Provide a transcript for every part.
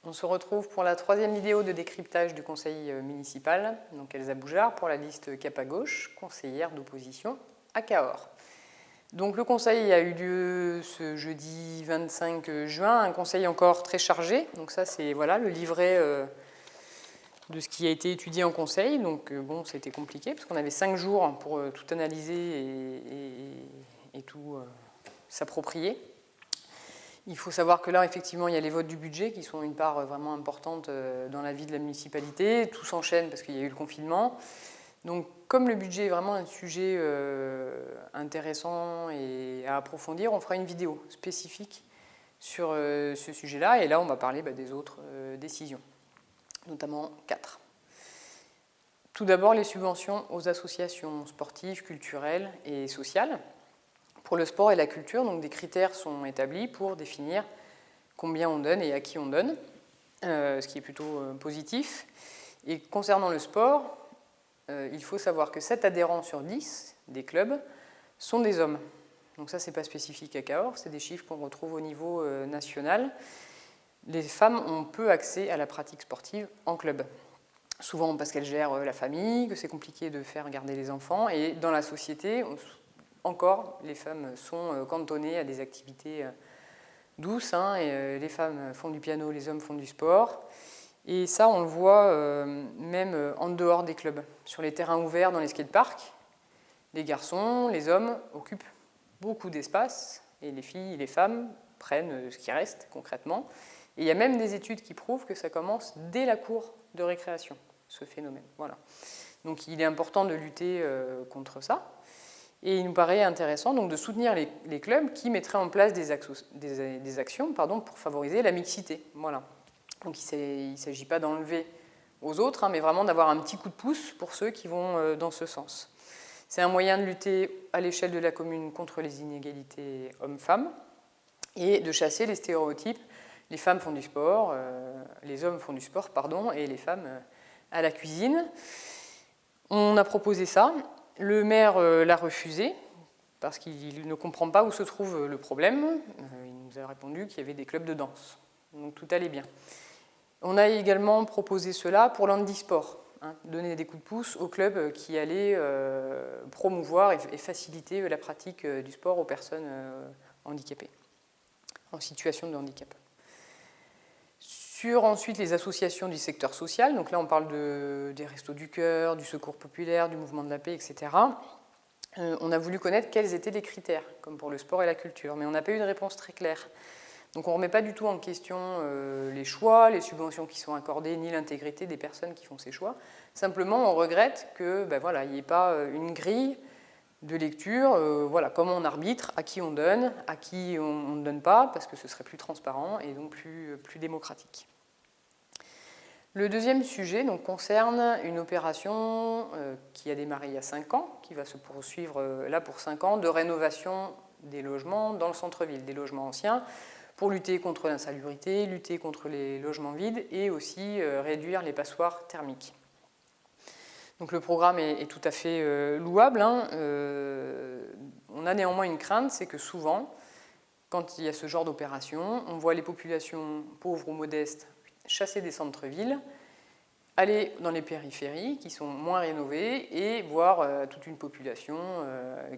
On se retrouve pour la troisième vidéo de décryptage du conseil municipal. Donc Elsa Boujard pour la liste Cap à gauche, conseillère d'opposition à Cahors. Donc le conseil a eu lieu ce jeudi 25 juin, un conseil encore très chargé. Donc ça c'est voilà, le livret de ce qui a été étudié en conseil. Donc bon, c'était compliqué parce qu'on avait 5 jours pour tout analyser et tout s'approprier. Il faut savoir que là, effectivement, il y a les votes du budget qui sont une part vraiment importante dans la vie de la municipalité. Tout s'enchaîne parce qu'il y a eu le confinement. Donc, comme le budget est vraiment un sujet intéressant et à approfondir, on fera une vidéo spécifique sur ce sujet-là. Et là, on va parler des autres décisions, notamment 4. Tout d'abord, les subventions aux associations sportives, culturelles et sociales. Pour le sport et la culture, donc des critères sont établis pour définir combien on donne et à qui on donne, ce qui est plutôt positif. Et concernant le sport, il faut savoir que 7 adhérents sur 10 des clubs sont des hommes. Donc ça, ce n'est pas spécifique à Cahors, c'est des chiffres qu'on retrouve au niveau national. Les femmes ont peu accès à la pratique sportive en club. Souvent parce qu'elles gèrent la famille, que c'est compliqué de faire garder les enfants. Et dans la société, encore, les femmes sont cantonnées à des activités douces. Et les femmes font du piano, les hommes font du sport. Et ça, on le voit même en dehors des clubs. Sur les terrains ouverts, dans les skateparks, les garçons, les hommes occupent beaucoup d'espace. Et les filles et les femmes prennent ce qui reste concrètement. Et il y a même des études qui prouvent que ça commence dès la cour de récréation, ce phénomène. Voilà. Donc il est important de lutter contre ça. Et il nous paraît intéressant donc, de soutenir les clubs qui mettraient en place des actions pour favoriser la mixité. Voilà. Donc il ne s'agit pas d'enlever aux autres, mais vraiment d'avoir un petit coup de pouce pour ceux qui vont dans ce sens. C'est un moyen de lutter à l'échelle de la commune contre les inégalités hommes-femmes et de chasser les stéréotypes. Les femmes font du sport, les hommes font du sport, et les femmes à la cuisine. On a proposé ça. Le maire l'a refusé parce qu'il ne comprend pas où se trouve le problème. Il nous a répondu qu'il y avait des clubs de danse. Donc tout allait bien. On a également proposé cela pour l'handisport, donner des coups de pouce aux clubs qui allaient promouvoir et faciliter la pratique du sport aux personnes handicapées, en situation de handicap. Sur ensuite les associations du secteur social, donc là on parle des Restos du Cœur, du Secours populaire, du Mouvement de la paix, etc. On a voulu connaître quels étaient les critères, comme pour le sport et la culture, mais on n'a pas eu de réponse très claire. Donc on ne remet pas du tout en question les choix, les subventions qui sont accordées, ni l'intégrité des personnes qui font ces choix. Simplement on regrette qu'il n'y ait pas une grille de lecture, comment on arbitre, à qui on donne, à qui on ne donne pas, parce que ce serait plus transparent et donc plus démocratique. Le deuxième sujet concerne une opération qui a démarré il y a 5 ans, qui va se poursuivre là pour 5 ans, de rénovation des logements dans le centre-ville, des logements anciens, pour lutter contre l'insalubrité, lutter contre les logements vides et aussi réduire les passoires thermiques. Donc le programme est tout à fait louable. On a néanmoins une crainte, c'est que souvent, quand il y a ce genre d'opération, on voit les populations pauvres ou modestes chasser des centres-villes, aller dans les périphéries qui sont moins rénovées et voir toute une population,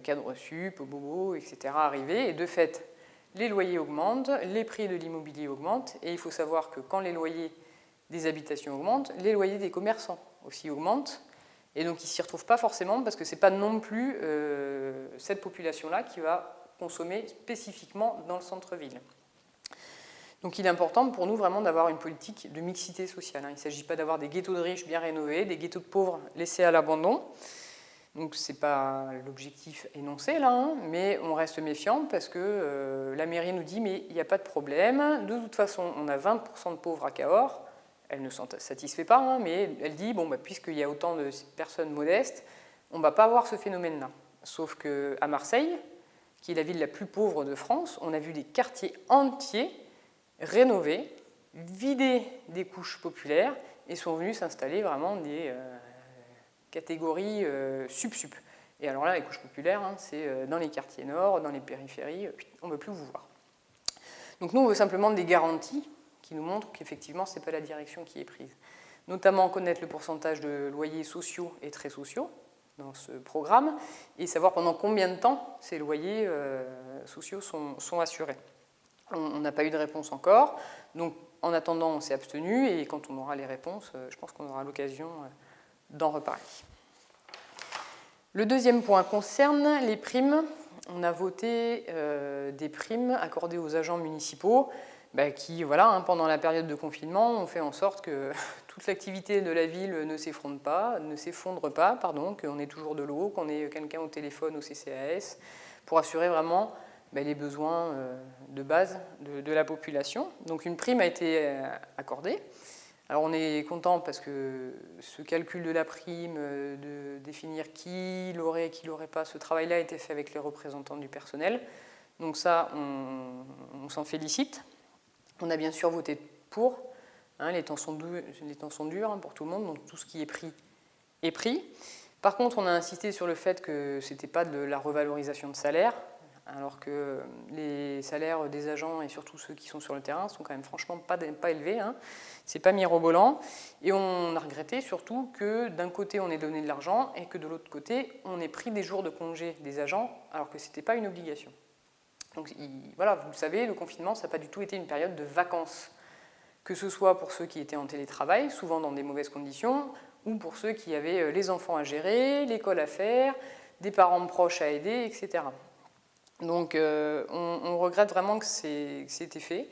cadres sup, bobos, etc. arriver. Et de fait, les loyers augmentent, les prix de l'immobilier augmentent. Et il faut savoir que quand les loyers des habitations augmentent, les loyers des commerçants aussi augmentent. Et donc ils ne s'y retrouvent pas forcément parce que ce n'est pas non plus cette population-là qui va consommer spécifiquement dans le centre-ville. Donc il est important pour nous vraiment d'avoir une politique de mixité sociale. Il ne s'agit pas d'avoir des ghettos de riches bien rénovés, des ghettos de pauvres laissés à l'abandon. Donc ce n'est pas l'objectif énoncé là, mais on reste méfiant parce que la mairie nous dit mais il n'y a pas de problème, de toute façon on a 20% de pauvres à Cahors. Elle ne s'en satisfait pas, mais elle dit puisqu'il y a autant de personnes modestes, on ne va pas avoir ce phénomène-là. Sauf qu'à Marseille, qui est la ville la plus pauvre de France, on a vu des quartiers entiers rénovés, vidés des couches populaires et sont venus s'installer vraiment des catégories sub-sup. Et alors là, les couches populaires, c'est dans les quartiers nord, dans les périphéries, on ne veut plus vous voir. Donc nous, on veut simplement des garanties qui nous montre qu'effectivement, ce n'est pas la direction qui est prise. Notamment connaître le pourcentage de loyers sociaux et très sociaux dans ce programme, et savoir pendant combien de temps ces loyers sociaux sont assurés. On n'a pas eu de réponse encore, donc en attendant, on s'est abstenu, et quand on aura les réponses, je pense qu'on aura l'occasion d'en reparler. Le deuxième point concerne les primes. On a voté des primes accordées aux agents municipaux qui, voilà, pendant la période de confinement, ont fait en sorte que toute l'activité de la ville ne s'effondre pas, qu'on ait toujours de l'eau, qu'on ait quelqu'un au téléphone au CCAS, pour assurer vraiment les besoins de base de la population. Donc une prime a été accordée. Alors on est content parce que ce calcul de la prime, de définir qui l'aurait, qui l'aurait pas, ce travail-là a été fait avec les représentants du personnel. Donc ça, on s'en félicite. On a bien sûr voté pour. Les temps sont durs pour tout le monde, donc tout ce qui est pris est pris. Par contre, on a insisté sur le fait que ce n'était pas de la revalorisation de salaire, alors que les salaires des agents et surtout ceux qui sont sur le terrain sont quand même franchement pas élevés. C'est pas mirobolant. Et on a regretté surtout que d'un côté on ait donné de l'argent et que de l'autre côté on ait pris des jours de congé des agents alors que c'était pas une obligation. Donc voilà, vous le savez, le confinement ça n'a pas du tout été une période de vacances, que ce soit pour ceux qui étaient en télétravail, souvent dans des mauvaises conditions, ou pour ceux qui avaient les enfants à gérer, l'école à faire, des parents proches à aider, etc. Donc on regrette vraiment que c'était fait.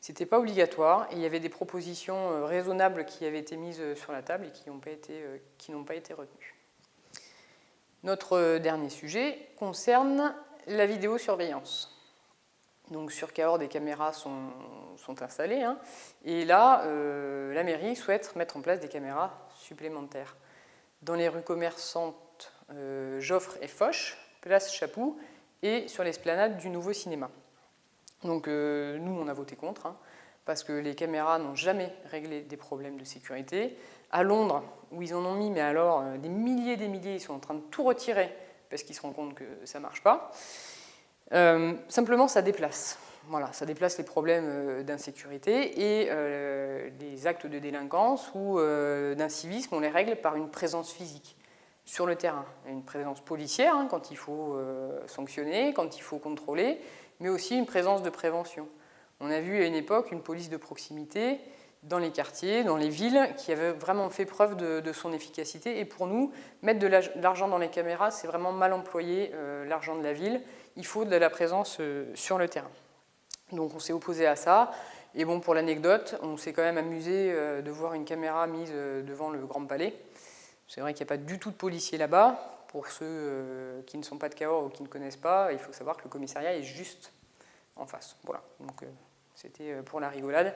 Ce n'était pas obligatoire et il y avait des propositions raisonnables qui avaient été mises sur la table et qui n'ont pas été retenues. Notre dernier sujet concerne la vidéosurveillance. Donc sur Cahors, des caméras sont installées. Et là, la mairie souhaite mettre en place des caméras supplémentaires. Dans les rues commerçantes Joffre et Foch, place Chapoux, et sur l'esplanade du nouveau cinéma. Donc nous, on a voté contre, parce que les caméras n'ont jamais réglé des problèmes de sécurité. À Londres, où ils en ont mis, mais alors des milliers, ils sont en train de tout retirer, parce qu'ils se rendent compte que ça ne marche pas. Simplement, ça déplace. Voilà, ça déplace les problèmes d'insécurité et les actes de délinquance ou d'incivisme, on les règle par une présence physique sur le terrain. Une présence policière, quand il faut sanctionner, quand il faut contrôler, mais aussi une présence de prévention. On a vu à une époque une police de proximité dans les quartiers, dans les villes, qui avait vraiment fait preuve de son efficacité. Et pour nous, mettre de l'argent dans les caméras, c'est vraiment mal employer l'argent de la ville. Il faut de la présence sur le terrain. Donc on s'est opposé à ça. Et bon, pour l'anecdote, on s'est quand même amusé de voir une caméra mise devant le Grand Palais. C'est vrai qu'il n'y a pas du tout de policiers là-bas. Pour ceux qui ne sont pas de Cahors ou qui ne connaissent pas, il faut savoir que le commissariat est juste en face. Voilà, donc c'était pour la rigolade.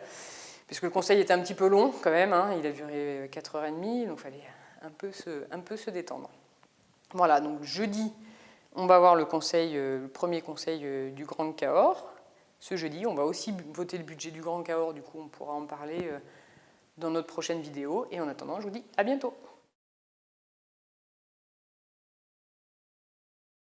Puisque le conseil était un petit peu long quand même, il a duré 4h30, donc il fallait un peu se détendre. Voilà, donc jeudi, on va voir le premier conseil du Grand Cahors. Ce jeudi, on va aussi voter le budget du Grand Cahors, du coup on pourra en parler dans notre prochaine vidéo. Et en attendant, je vous dis à bientôt.